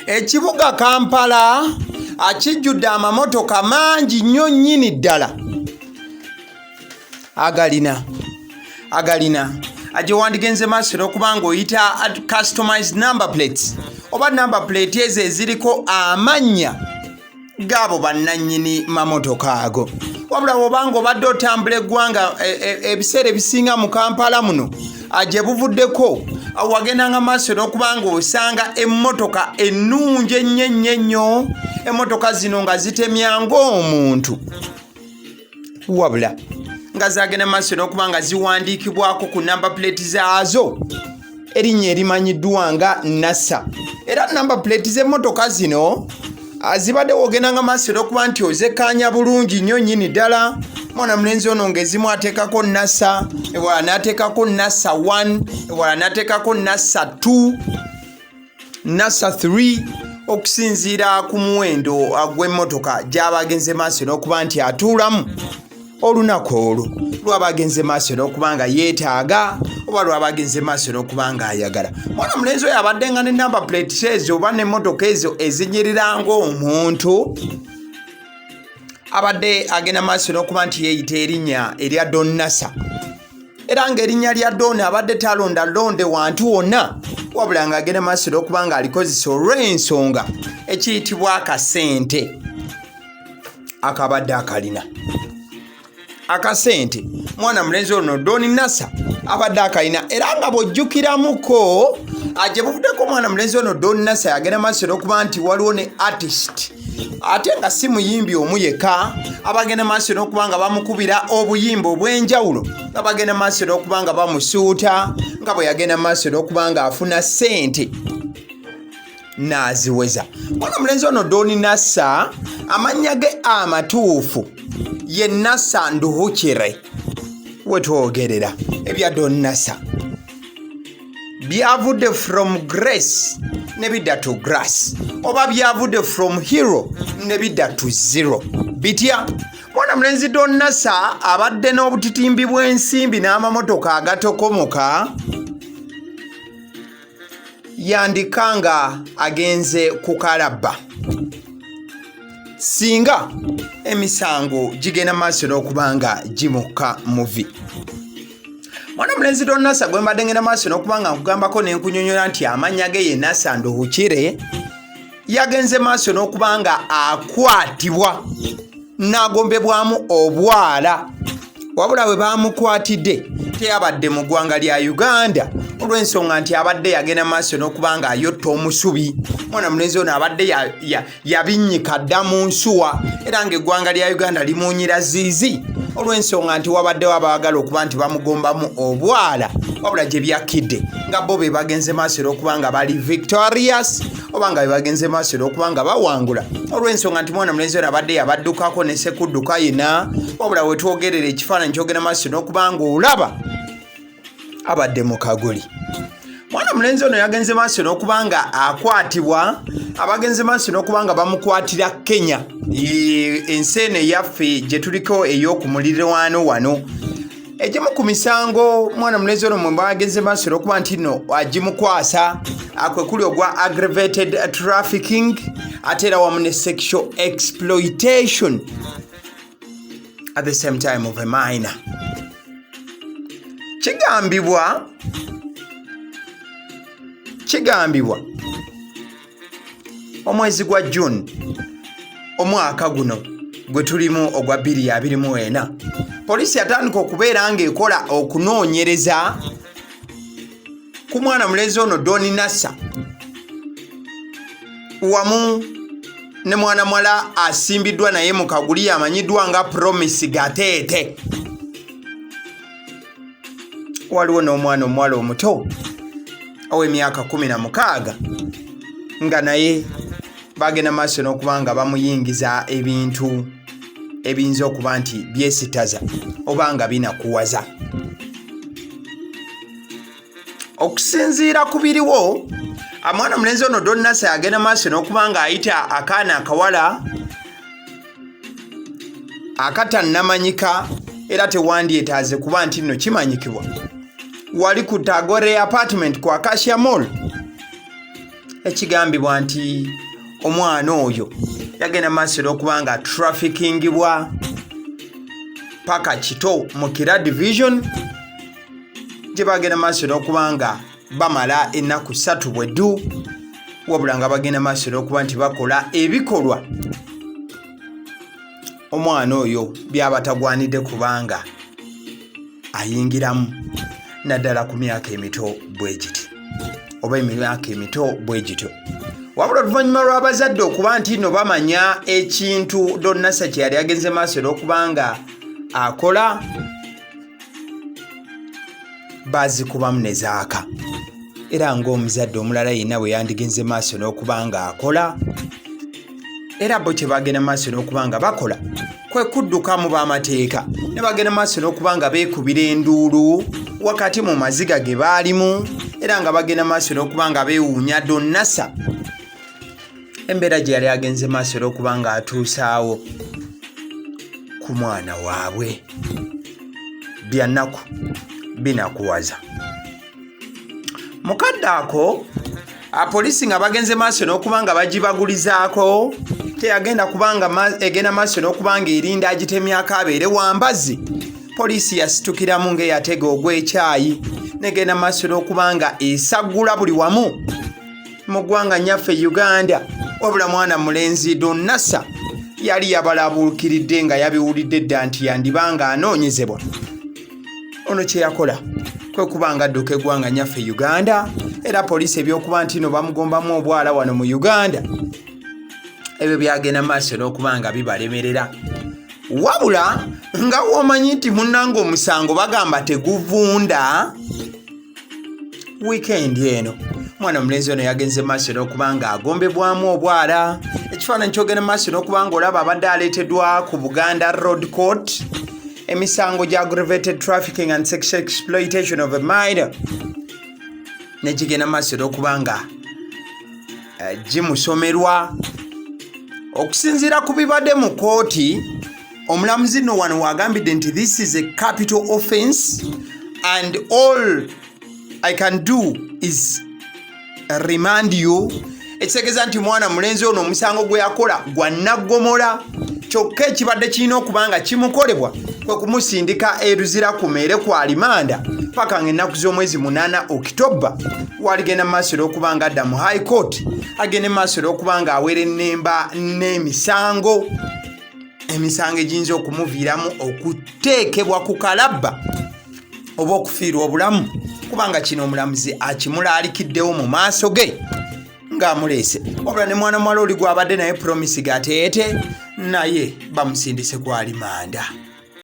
Ekibuga Kampala akijjudde amamotoka mangi nnyo nnyini ddala agalina agiwandigenze maaso n'okubanga oyita customized number plates oba number plate ezo eziriko amannya gaabo bannannyini mamotoka ago. Wabula obanga obadde otambula eggwanga ebiseera ebisinga mu Kampala muno gye buvuddeko wagendanga maaso n'okubanga osanga emmotoka ennungi ennyo emmotoka zino nga zitemya ng'omuntu, wabula nga zagenda maaso n'okubanga ziwandiikibwako ku number plate zaazo erinnya erimanyiddwa nga NASA. Era number plate z'emmotoka zino zibadde wogendanga maaso n'okuba nti ozekkaanya bulungi nnyo nnyini ddala. Mwana mulenzi ono ng'ezimu ateekako NASA, ewala n'ateekako NASA 1, ewala n'ateekako NASA 2, NASA 3 okusinziira ku muwendo gw'emmotoka gy'aba agenze maaso n'okuba nti atuulamu olunaku olwo lw'aba agenze maaso n'okuba nga yeetaaga oba lw'aba agenze maaso n'okuba nga ayagala. Mwana mulenzi oyo abadde nga ne number plate ezo oba n'emmotoka ezo ezinyirira ng'omuntu abadde agenda maaso n'okuba nti yeeyita erinnya erya Don NASA. Era ng'erinnya lya Don abadde talondalonde wantu wonna, wabula ng'agenda maaso n'okuba nga alikozesa olw'ensonga ekiyitibwa akasente akabadde akalina. Akasente mwana mulenzi ono Don NASA abadde akalina, era nga bw'ojjukiramuko gye buvuddeko mwana mulenzi ono Don NASA yagenda maaso n'okuba nti waliwo ne artist ate nga si muyimbi omu yekka abagenda maaso n'okuba nga bamukubira obuyimba obw'enjawulo, nga bagenda maaso n'okuba nga bamusuuta, nga bwe yagenda maaso n'okuba nga afuna ssente n'aziweza. Mwana mulenzi ono Don NASA amannya ge amatuufu ye NASA Nduhukire. Wetwogerera ebya Don NASA byavudde from grace ne bidda to grass, oba byavudde from hero ne bidda to zero. Bitya mwana mulenzi Don NASA abadde n'obutitimbi bw'ensimbi n'amamotoka agatokomoka, yandikanga agenze ku kalabba singa emisango gigenda maaso n'okubanga gimukka muvi. Mwana mulenzi Don NASA gwe mbadde ngenda maaso n'okubanga nkugambako n'enkunyonyola nti amannya ge ye NASA Nduhukire yagenze maaso n'okubanga akwatibwa n'agombebwamu obwala, wabula bwe bamukwatidde teyabadde mu ggwanga lya Uganda olw'ensonga nti abadde yagenda maaso n'okubanga ayotta omusubi. Mwana mulenzi ono abadde yabinnyika dda mu nsuwa, era ng'eggwanga lya Uganda limuunyira ziizi olw'ensonga nti wabaddewo abaagala okuba nti bamugombamu obwala, wabula gye byakkidde nga bo be bagenze maaso n'okuba nga bali victorious oba nga be bagenze maaso n'okuba nga bawangula, olw'ensonga nti mwana mulenzi ono abadde yabaddukako ne sekudduka yina, wabula wetwogerera ekifaananyi kyogenda maaso n'okuba nga olaba abadde mu kaguli. Mwana mulenzi ono yagenze maaso n'okuba nga akwatibwa, abagenze maaso n'okuba nga bamukwatira Kenya, ensi eno eyaffe gye tuliko ey'okumulirwano wano. Egimu ku misango mwana mulenzi ono mwe bagenze maaso n'okuba nti nno agimukwasa kwe kuli ogwa aggravated trafficking ate era wamu ne sexual exploitation at the same time of a minor. Kigambibwa omwezi gwa June omwaka guno gwe tulimu ogwa 2024 poliisi yatandika okubeera ng'ekola okunoonyereza ku mwana mulenzi ono Don NASA wamu ne mwana mwala asimbiddwa naye mu kaguli amanyiddwa nga Promise Gatete. Waliwo n'omwana omuwala omuto ow'emyaka 16 nga naye bagenda maaso n'okuba nga bamuyingiza ebintu ebiyinza okuba nti byesitaza oba nga binakuwaza. Okusinziira ku biriwo, mwana mulenzi ono Don NASA yagenda maaso n'okuba nga ayita akaana akawala akatannamanyika era tewandyetaaze kuba nti nno kimanyikibwa, wali ku Tagore apartment ku Acacia Mall ekigambibwa nti omwana oyo yagenda maaso n'okubanga traffickingibwa paka Kito mu Kira division gye bagenda maaso n'okubanga bamala ennaku 3 bweddu wabula nga bagenda maaso n'okuba nti bakola ebikolwa omwana oyo byabatagwanidde kubanga ayingiramu naddala ku myaka emito bwe giti oba emyaka emito bwe gityo. Wabula oluvannyuma lw'abazadde okuba nti no bamanya ekintu Don Nassar kye yali agenze maaso n'okubanga akola bazikubamu ne zaaka, era ng'omuzadde omulala yenna bwe yandigenze maaso n'okubanga akola era bo kye bagenda maaso n'okubanga bakola kwe kuddukamu b'amateeka ne bagenda maaso n'okubanga beekubira enduulu wakati mu maziga ge baalimu era nga bagenda maaso n'okubanga beewuunya Don Nassar embeera gye yali agenze maaso n'okubanga atuusaawo ku mwana waabwe. Byannaku binakuwaza. Mukadde ako apoliisi nga bagenze maaso n'okubanga bagibagulizaako teyagenda kubanga egenda maaso n'okubanga erinda agitemyako abeere wambazi. Poliisi yasitukiramu ng'eyatega ogw'ekyayi negenda maaso n'okubanga esaggula buli wamu mu ggwanga nyaffe Uganda. Wabula mwana mulenzi Don Nassar yali yabalabuukiridde nga yabiwulidde dda nti yandibanga anoonyezebwa. Ono kye yakola kwe kubanga adduka eggwanga nyaffe Uganda era poliisi ebyokuba nti no bamugombamu obwala wano mu Uganda ebyo byagenda maaso n'okubanga bibalemerera. Wabula nga womanyi nti munnanga omusango bagamba teguvunda, wiikendi eno mwana mulenzi ono yagenze maaso n'okubanga agombebwamu obwala. Ekifaananyi kyogenda maaso n'okubanga olaba abadde aleeteddwa ku Buganda Road Court emisango gya aggravated trafficking and sexual exploitation of a minor ne gigenda maaso n'okubanga gimusomerwa. Okusinziira ku bibadde mu kooti, omulamuzi nno wano wagambidde nti this is a capital offense and all I can do is remind you. Ekitegeeza nti mwana mulenzi ono omusango gwe yakola gwa naggomola, kyokka ekibadde kirina okubanga kimukolebwa kwe kumusindika eruzira kumeere kwa alimanda paka ng'ennaku z'omwezi 8 Okitoba waligenda maaso n'okubanga adda mu High Court agende maaso n'okubanga awera ennemba n'emisango egiyinza okumuviiramu okuteekebwa ku kalabba oba okufiirwa obulamu kubanga kino omulamuzi akimulaalikiddewo mu maaso ge ng'amuleese. Wabula ne mwana muwala oli gw'abadde naye Promise Gateete naye bamusindise ku alimanda.